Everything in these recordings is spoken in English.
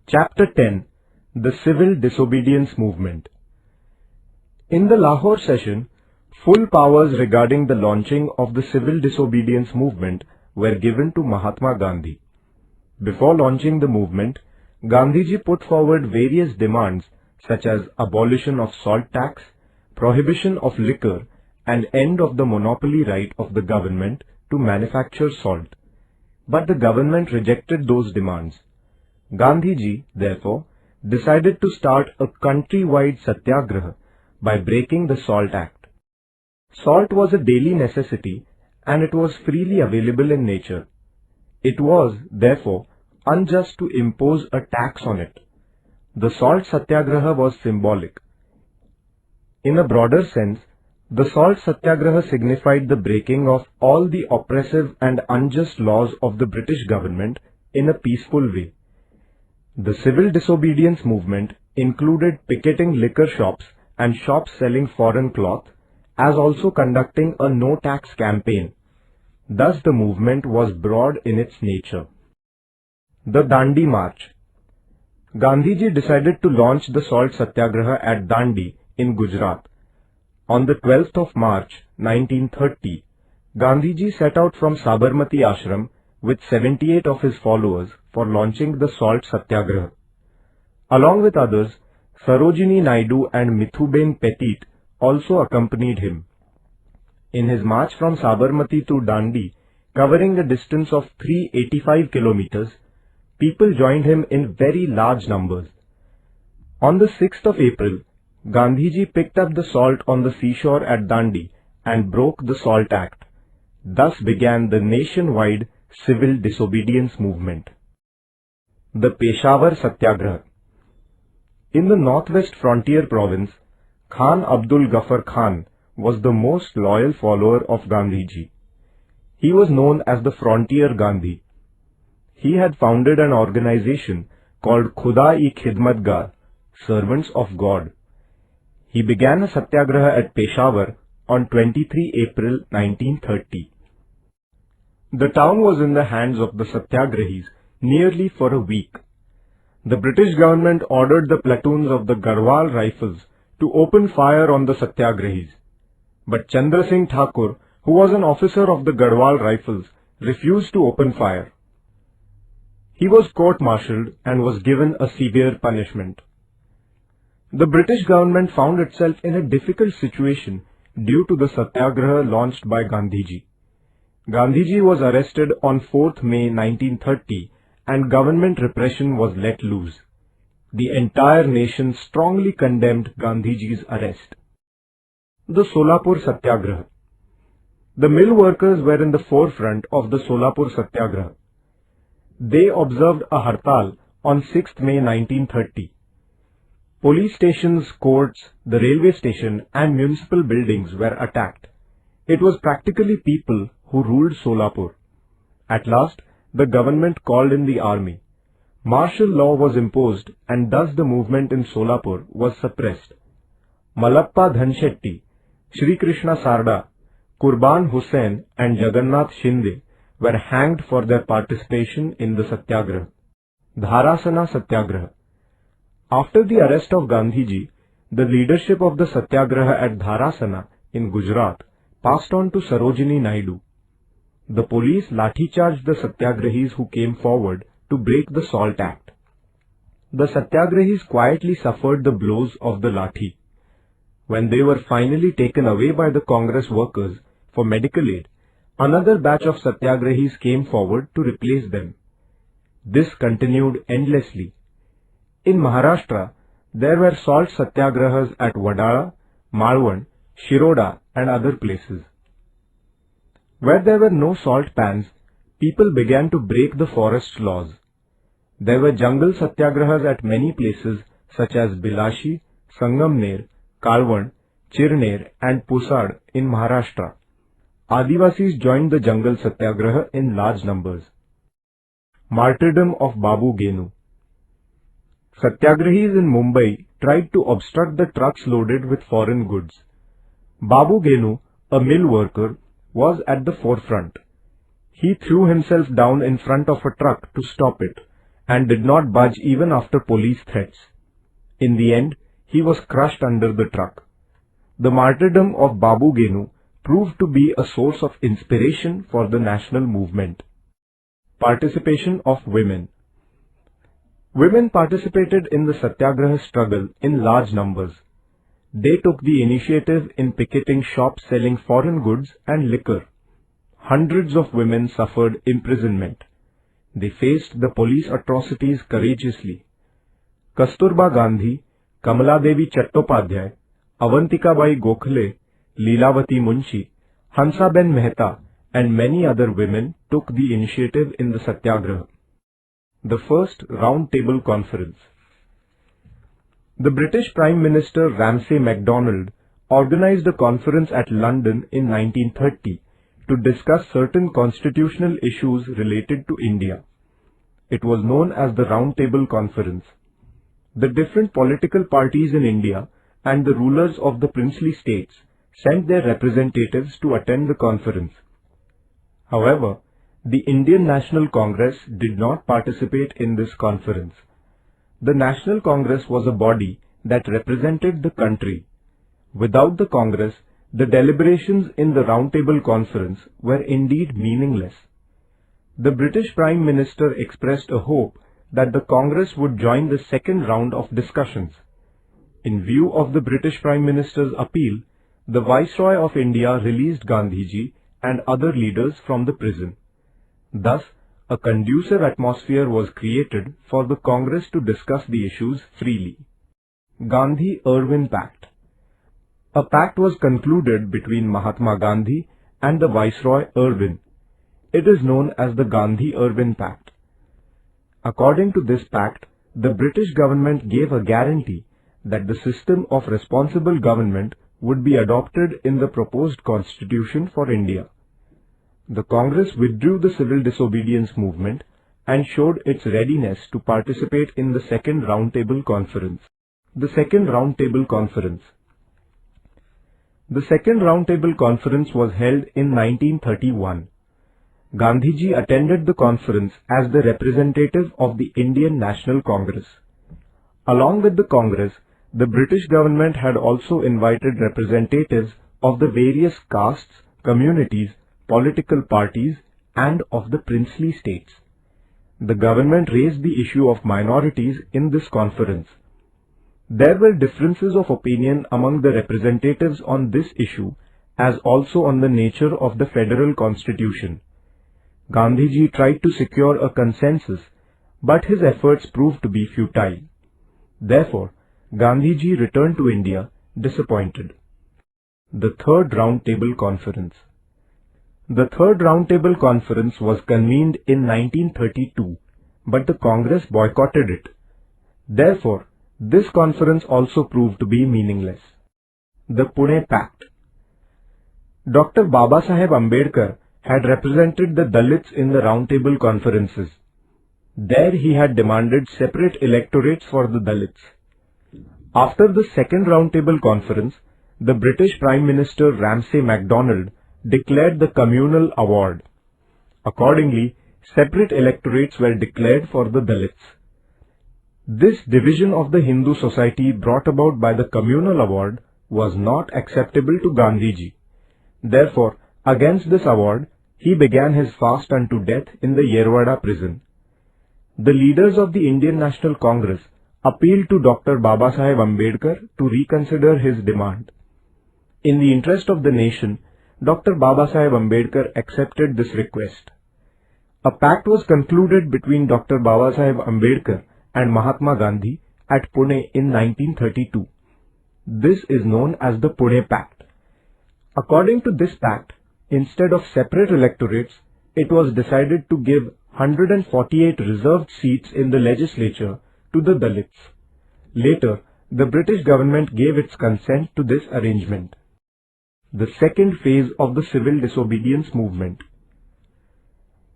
Chapter 10: The Civil Disobedience Movement. In the Lahore session, full powers regarding the launching of the civil disobedience movement were given to Mahatma Gandhi. Before launching the movement, Gandhiji put forward various demands such as abolition of salt tax, prohibition of liquor, and end of the monopoly right of the government to manufacture salt. But the government rejected those demands. Gandhiji, therefore, decided to start a country-wide satyagraha by breaking the Salt Act. Salt was a daily necessity and it was freely available in nature. It was, therefore, unjust to impose a tax on it. The Salt Satyagraha was symbolic. In a broader sense, the Salt Satyagraha signified the breaking of all the oppressive and unjust laws of the British government in a peaceful way. The civil disobedience movement included picketing liquor shops and shops selling foreign cloth, as also conducting a no-tax campaign. Thus the movement was broad in its nature. The Dandi March. Gandhiji decided to launch the Salt Satyagraha at Dandi in Gujarat. On the 12th of March 1930, Gandhiji set out from Sabarmati Ashram with 78 of his followers for launching the Salt Satyagraha. Along with others, Sarojini Naidu and Mithuben Petit also accompanied him. In his march from Sabarmati to Dandi, covering a distance of 385 kilometers, people joined him in very large numbers. On the 6th of April, Gandhiji picked up the salt on the seashore at Dandi and broke the Salt Act. Thus began the nationwide civil disobedience movement. The Peshawar Satyagraha. In the northwest frontier province, Khan Abdul Ghaffar Khan was the most loyal follower of Gandhiji. He was known as the Frontier Gandhi. He had founded an organization called Khuda-i-Khidmatgar, Servants of God. He began a satyagraha at Peshawar on 23 April 1930. The town was in the hands of the satyagrahis nearly for a week. The British government ordered the platoons of the Garhwal Rifles to open fire on the satyagrahis. But Chandra Singh Thakur, who was an officer of the Garhwal Rifles, refused to open fire. He was court-martialed and was given a severe punishment. The British government found itself in a difficult situation due to the satyagraha launched by Gandhiji. Gandhiji was arrested on 4th May 1930 and government repression was let loose. The entire nation strongly condemned Gandhiji's arrest. The Solapur Satyagraha. The mill workers were in the forefront of the Solapur Satyagraha. They observed a hartal on 6th May 1930. Police stations, courts, the railway station and municipal buildings were attacked. It was practically people who ruled Solapur. At last, the government called in the army. Martial law was imposed and thus the movement in Solapur was suppressed. Malappa Dhanshetty, Shri Krishna Sarda, Kurban Hussain and Jagannath Shinde were hanged for their participation in the Satyagraha. Dharasana Satyagraha. After the arrest of Gandhiji, the leadership of the Satyagraha at Dharasana in Gujarat passed on to Sarojini Naidu. The police lathi-charged the Satyagrahis who came forward to break the Salt Act. The Satyagrahis quietly suffered the blows of the lathi. When they were finally taken away by the Congress workers for medical aid, another batch of Satyagrahis came forward to replace them. This continued endlessly. In Maharashtra, there were salt satyagrahas at Wadala, Malwan, Shiroda and other places. Where there were no salt pans, people began to break the forest laws. There were jungle satyagrahas at many places such as Bilashi, Sangamner, Kalwan, Chirner and Pusad in Maharashtra. Adivasis joined the jungle satyagraha in large numbers. Martyrdom of Babu Genu. Satyagrahis in Mumbai tried to obstruct the trucks loaded with foreign goods. Babu Genu, a mill worker, was at the forefront. He threw himself down in front of a truck to stop it and did not budge even after police threats. In the end, he was crushed under the truck. The martyrdom of Babu Genu proved to be a source of inspiration for the national movement. Participation of women. Women participated in the Satyagraha struggle in large numbers. They took the initiative in picketing shops selling foreign goods and liquor. Hundreds of women suffered imprisonment. They faced the police atrocities courageously. Kasturba Gandhi, Kamala Devi Chattopadhyay, Avantikabai Gokhale, Leelavati Munshi, Hansaben Mehta, and many other women took the initiative in the Satyagraha. The first Round Table Conference. The British Prime Minister Ramsay MacDonald organized a conference at London in 1930 to discuss certain constitutional issues related to India. It was known as the Round Table Conference. The different political parties in India and the rulers of the princely states sent their representatives to attend the conference. However, the Indian National Congress did not participate in this conference. The National Congress was a body that represented the country. Without the Congress, the deliberations in the Round Table Conference were indeed meaningless. The British Prime Minister expressed a hope that the Congress would join the second round of discussions. In view of the British Prime Minister's appeal, the Viceroy of India released Gandhiji and other leaders from the prison. Thus, a conducive atmosphere was created for the Congress to discuss the issues freely. Gandhi-Irwin Pact. A pact was concluded between Mahatma Gandhi and the Viceroy Irwin. It is known as the Gandhi-Irwin Pact. According to this pact, the British government gave a guarantee that the system of responsible government would be adopted in the proposed constitution for India. The Congress withdrew the civil disobedience movement and showed its readiness to participate in the second Round Table Conference. The second Round Table Conference. The second Round Table Conference was held in 1931. Gandhiji attended the conference as the representative of the Indian National Congress. Along with the Congress, the British government had also invited representatives of the various castes, communities, political parties, and of the princely states. The government raised the issue of minorities in this conference. There were differences of opinion among the representatives on this issue as also on the nature of the federal constitution. Gandhiji tried to secure a consensus, but his efforts proved to be futile. Therefore, Gandhiji returned to India disappointed. The Third Round Table Conference. The Third Round Table Conference was convened in 1932, but the Congress boycotted it. Therefore, this conference also proved to be meaningless. The Pune Pact. Dr. Babasaheb Ambedkar had represented the Dalits in the Round Table Conferences. There he had demanded separate electorates for the Dalits. After the second Round Table Conference, the British Prime Minister Ramsay MacDonald declared the Communal Award. Accordingly, separate electorates were declared for the Dalits. This division of the Hindu society brought about by the Communal Award was not acceptable to Gandhiji. Therefore, against this award, he began his fast unto death in the Yerwada prison. The leaders of the Indian National Congress appealed to Dr. Babasaheb Ambedkar to reconsider his demand. In the interest of the nation, Dr. Babasaheb Ambedkar accepted this request. A pact was concluded between Dr. Babasaheb Ambedkar and Mahatma Gandhi at Pune in 1932. This is known as the Pune Pact. According to this pact, instead of separate electorates, it was decided to give 148 reserved seats in the legislature to the Dalits. Later, the British government gave its consent to this arrangement. The second phase of the civil disobedience movement.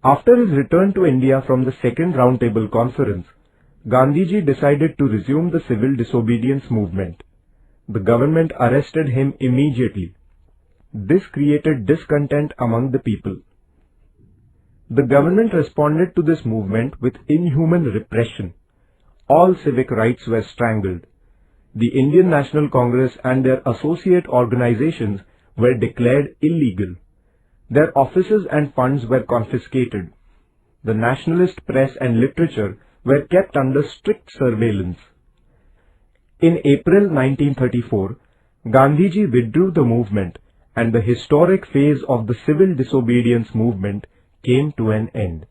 After his return to India from the second Round Table Conference, Gandhiji decided to resume the civil disobedience movement. The government arrested him immediately. This created discontent among the people. The government responded to this movement with inhuman repression. All civic rights were strangled. The Indian National Congress and their associate organizations were declared illegal. Their offices and funds were confiscated. The nationalist press and literature were kept under strict surveillance. In April 1934, Gandhiji withdrew the movement and the historic phase of the civil disobedience movement came to an end.